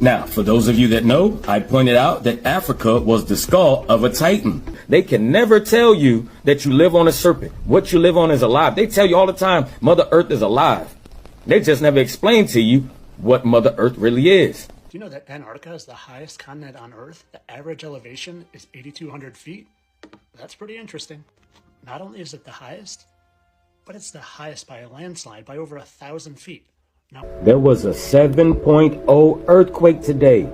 Now, for those of you that know, I pointed out that Africa was the skull of a titan. They can never tell you that you live on a serpent. What you live on is alive. They tell you all the time, Mother Earth is alive. They just never explain to you what Mother Earth really is. Do you know that Antarctica is the highest continent on Earth? The average elevation is 8,200 feet. That's pretty interesting. Not only is it the highest, but it's the highest by a landslide by over 1,000 feet. Now, there was a 7.0 earthquake today.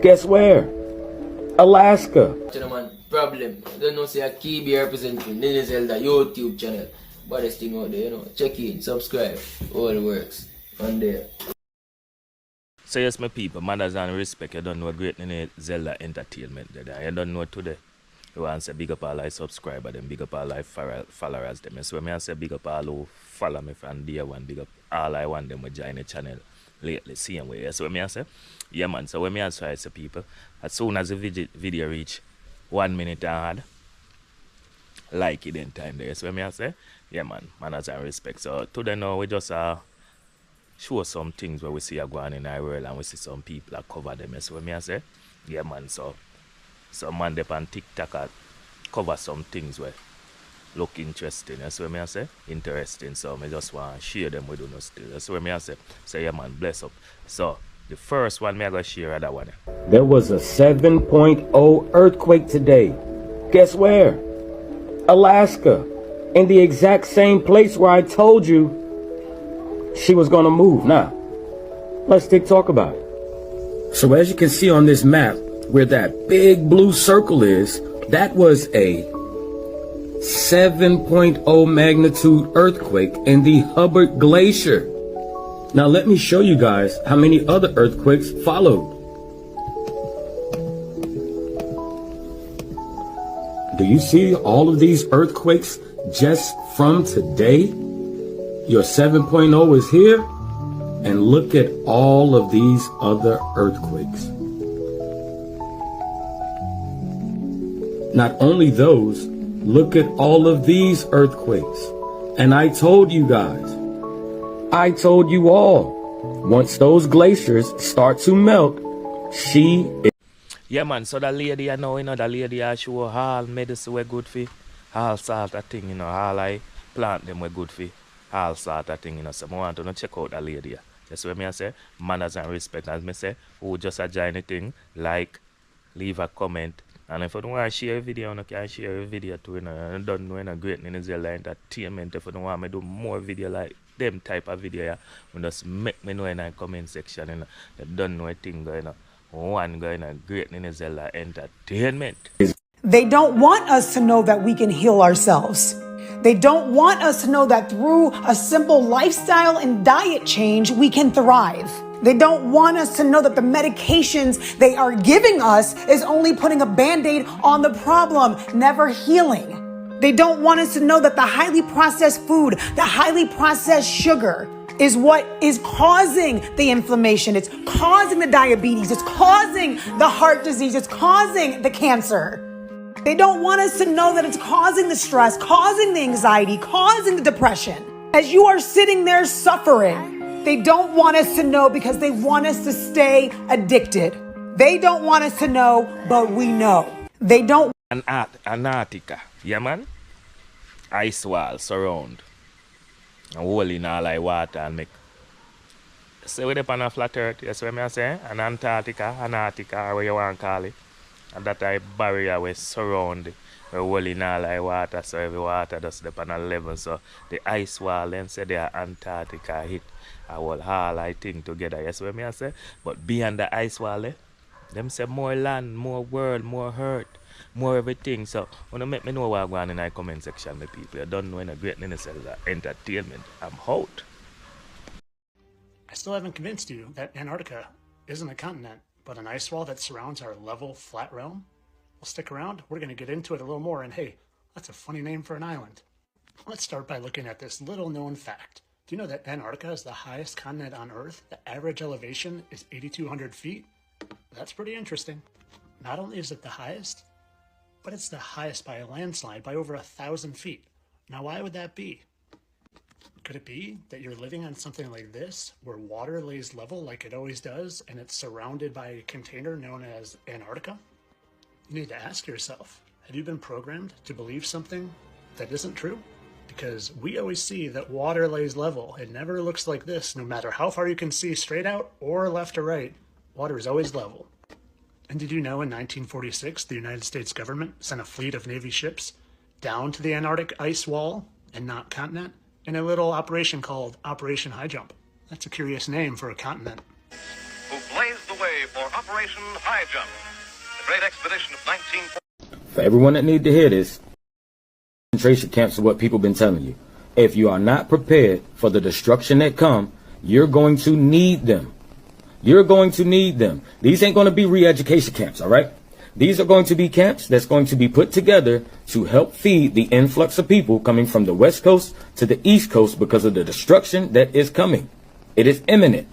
Guess where? Alaska. Gentlemen, problem. Don't know say a key be representing Ninja Zelda YouTube channel. Baddest thing out there, you know. Check in, subscribe, all works on there. So yes, my people, manners and respect, you don't know great Ninja Zelda entertainment there. You don't know today. You want to say big up all our subscribers, them big up all our followers, them. So when I say big up all who follow me from day one, big up all I want them to join the channel lately, same way. So when I say, yeah man, so when I say people, as soon as the video reach 1 minute and hard, like it in time there. So when I say, yeah man, manners and respect. So today now we just show some things where we see are going in our world and we see some people that cover them. So when I say, yeah man, so some man up on TikTok cover some things where look interesting. That's what I say. Interesting. So I just want to share them with you still. That's what I say. So yeah man, bless up. So the first one I go share that one. There was a 7.0 earthquake today. Guess where? Alaska. In the exact same place where I told you she was gonna move. Now, let's talk about it. So as you can see on this map, where that big blue circle is, that was a 7.0 magnitude earthquake in the Hubbard Glacier. Now let me show you guys how many other earthquakes followed. Do you see all of these earthquakes just from today? Your 7.0 is here, and look at all of these other earthquakes. Not only those, look at all of these earthquakes. And I told you guys, I told you all, once those glaciers start to melt, she is... Yeah man, so the lady I know, the lady I show all medicine were good for, all sort of thing, all I plant them were good for, all sort of thing, so I want to check out the lady. That's what I say, manners and respect, as I say, who just join anything, like, leave a comment. And if you don't want to share a video, you can share a video too. I don't know great Ninja Zelda entertainment. If you don't want me to do more video like them type of video, you just make me know in the comment section. You don't know a thing going on. One going on great Ninja Zelda entertainment. They don't want us to know that we can heal ourselves. They don't want us to know that through a simple lifestyle and diet change, we can thrive. They don't want us to know that the medications they are giving us is only putting a Band-Aid on the problem, never healing. They don't want us to know that the highly processed food, the highly processed sugar is what is causing the inflammation. It's causing the diabetes. It's causing the heart disease. It's causing the cancer. They don't want us to know that it's causing the stress, causing the anxiety, causing the depression. As you are sitting there suffering, they don't want us to know because they want us to stay addicted. They don't want us to know, but we know. They don't. Antarctica, yeah man? Ice wall surround. And hole in all like water and make. So we're up on a flat earth, that's what I say? Antarctica, or what you want to call it. And that type barrier we surround the hole in all like water, so every water just up on a level. So the ice wall, then say they are Antarctica hit. I will all I think together, yes what I say? But beyond the ice wall, them say more land, more world, more hurt, more everything. So when you make me know what going on in the comment section, my people, you don't know in a great Ninja entertainment, I'm out. I still haven't convinced you that Antarctica isn't a continent, but an ice wall that surrounds our level, flat realm? Well, stick around. We're going to get into it a little more, and hey, that's a funny name for an island. Let's start by looking at this little-known fact. Do you know that Antarctica is the highest continent on Earth? The average elevation is 8,200 feet. That's pretty interesting. Not only is it the highest, but it's the highest by a landslide by over 1,000 feet. Now, why would that be? Could it be that you're living on something like this, where water lays level like it always does, and it's surrounded by a container known as Antarctica? You need to ask yourself, have you been programmed to believe something that isn't true? Because we always see that water lays level. It never looks like this, no matter how far you can see straight out or left or right. Water is always level. And did you know in 1946, the United States government sent a fleet of Navy ships down to the Antarctic ice wall and not continent in a little operation called Operation High Jump? That's a curious name for a continent. Who blazed the way for Operation High Jump, the great expedition of 1940. For everyone that need to hear this, concentration camps are what people been telling you. If you are not prepared for the destruction that come, you're going to need them. You're going to need them. These ain't going to be re-education camps, all right? These are going to be camps that's going to be put together to help feed the influx of people coming from the West Coast to the East Coast because of the destruction that is coming. It is imminent.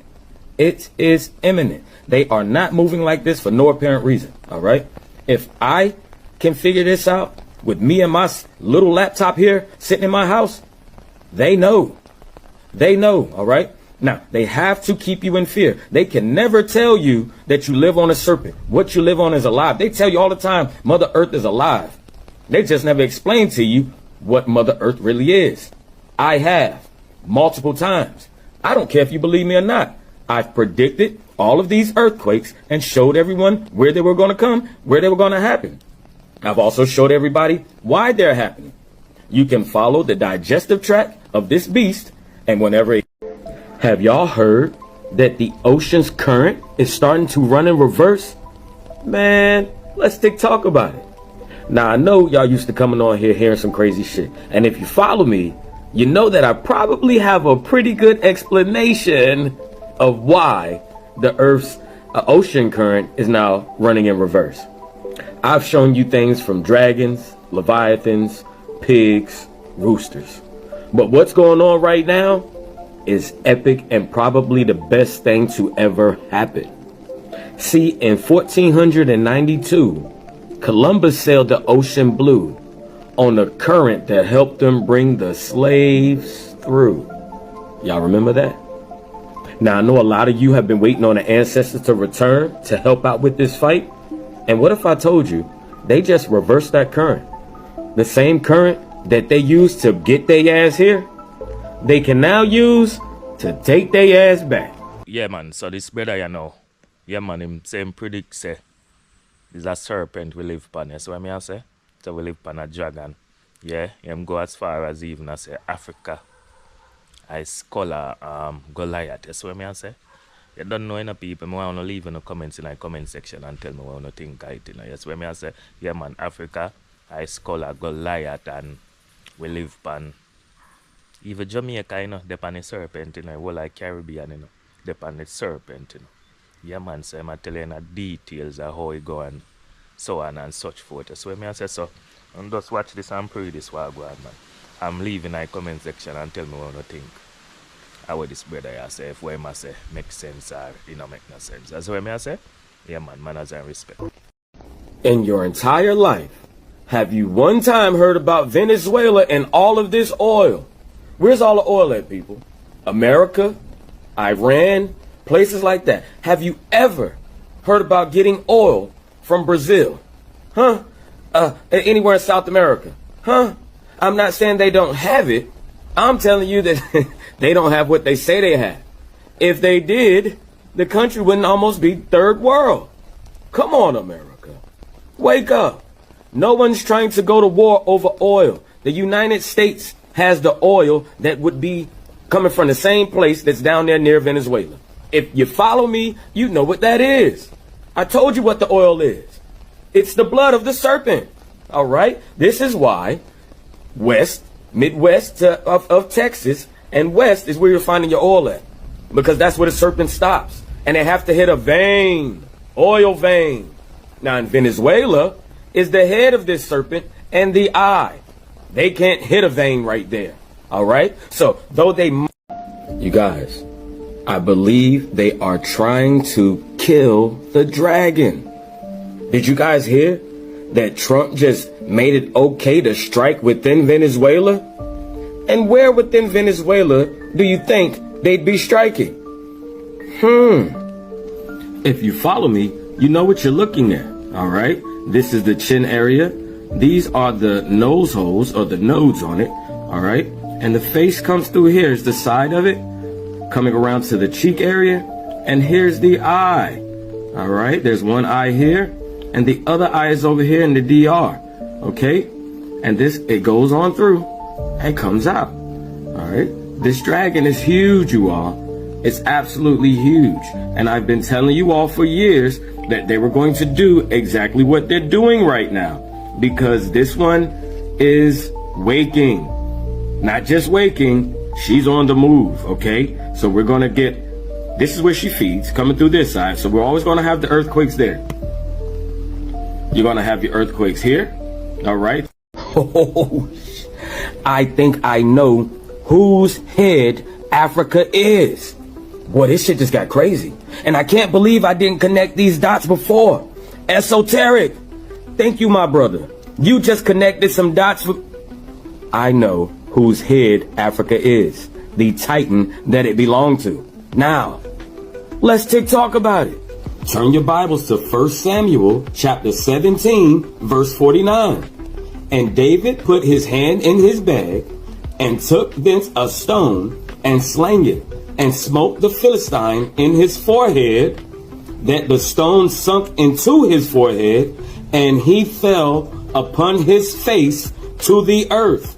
It is imminent. They are not moving like this for no apparent reason, all right? If I can figure this out with me and my little laptop here sitting in my house, they know. They know, all right? Now, they have to keep you in fear. They can never tell you that you live on a serpent. What you live on is alive. They tell you all the time, Mother Earth is alive. They just never explain to you what Mother Earth really is. I have, multiple times. I don't care if you believe me or not. I've predicted all of these earthquakes and showed everyone where they were going to come, where they were going to happen. I've also showed everybody why they're happening. You can follow the digestive tract of this beast, and whenever it... Have y'all heard that the ocean's current is starting to run in reverse? Man, let's talk about it. Now, I know y'all used to coming on here hearing some crazy shit. And if you follow me, you know that I probably have a pretty good explanation of why the Earth's ocean current is now running in reverse. I've shown you things from dragons, leviathans, pigs, roosters. But what's going on right now is epic and probably the best thing to ever happen. See, in 1492, Columbus sailed the ocean blue on a current that helped them bring the slaves through. Y'all remember that? Now, I know a lot of you have been waiting on the ancestors to return to help out with this fight. And what if I told you they just reversed that current? The same current that they used to get their ass here, they can now use to take their ass back. Yeah, man. So this brother, you know, yeah, man, him same predict say there's a serpent we live upon. You see what I say? So we live upon a dragon. Yeah, him go as far as even I say Africa. I scholar Goliath. You see what I say? You don't know any people. I want to leave in the comments in the comment section and tell me what you think of it. You know? You see what I say? Yeah, man, Africa. I scholar Goliath and we live upon. Even Jamaica, you know, depend on the serpent, you know, well like Caribbean, you know, depend on the serpent, you know. Yeah, man, so I'm telling you the details of how it go and so on and such forth. So when I say so, and just watch this and pray this while go on, man. I'm leaving in the comment section and tell me what you think. How this brother I say, if what I say makes sense or it don't make no sense. That's what I say? Yeah, man, manners and respect. In your entire life, have you one time heard about Venezuela and all of this oil? Where's all the oil at, people? America, Iran, places like that. Have you ever heard about getting oil from Brazil? Huh? Anywhere in South America? Huh? I'm not saying they don't have it. I'm telling you that they don't have what they say they have. If they did, the country wouldn't almost be third world. Come on, America. Wake up. No one's trying to go to war over oil. The United States has the oil that would be coming from the same place that's down there near Venezuela. If you follow me, you know what that is. I told you what the oil is. It's the blood of the serpent. All right? This is why Midwest of Texas and west is where you're finding your oil at. Because that's where the serpent stops. And they have to hit a vein, oil vein. Now in Venezuela is the head of this serpent and the eye. They can't hit a vein right there. All right? So, though they... You guys, I believe they are trying to kill the dragon. Did you guys hear that Trump just made it okay to strike within Venezuela? And where within Venezuela do you think they'd be striking? If you follow me, you know what you're looking at, all right? This is the chin area. These are the nose holes or the nodes on it, all right? And the face comes through here is the side of it, coming around to the cheek area. And here's the eye, all right? There's one eye here, and the other eye is over here in the DR, okay? And this, it goes on through and comes out, all right? This dragon is huge, you all. It's absolutely huge. And I've been telling you all for years that they were going to do exactly what they're doing right now, because this one is waking. Not just waking, she's on the move, okay? So we're gonna get, this is where she feeds, coming through this side. So we're always gonna have the earthquakes there. You're gonna have your earthquakes here, all right? Oh, I think I know whose head Africa is. Boy, this shit just got crazy. And I can't believe I didn't connect these dots before. Esoteric. Thank you, my brother. You just connected some dots for... I know whose head Africa is. The titan that it belonged to. Now, let's talk about it. Turn your Bibles to 1 Samuel chapter 17, verse 49. And David put his hand in his bag and took thence a stone and slang it and smote the Philistine in his forehead, that the stone sunk into his forehead, and he fell upon his face to the earth.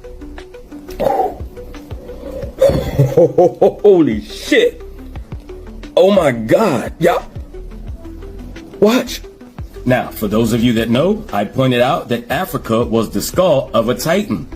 Holy shit. Oh my God. Yeah. Watch. Now, for those of you that know, I pointed out that Africa was the skull of a titan.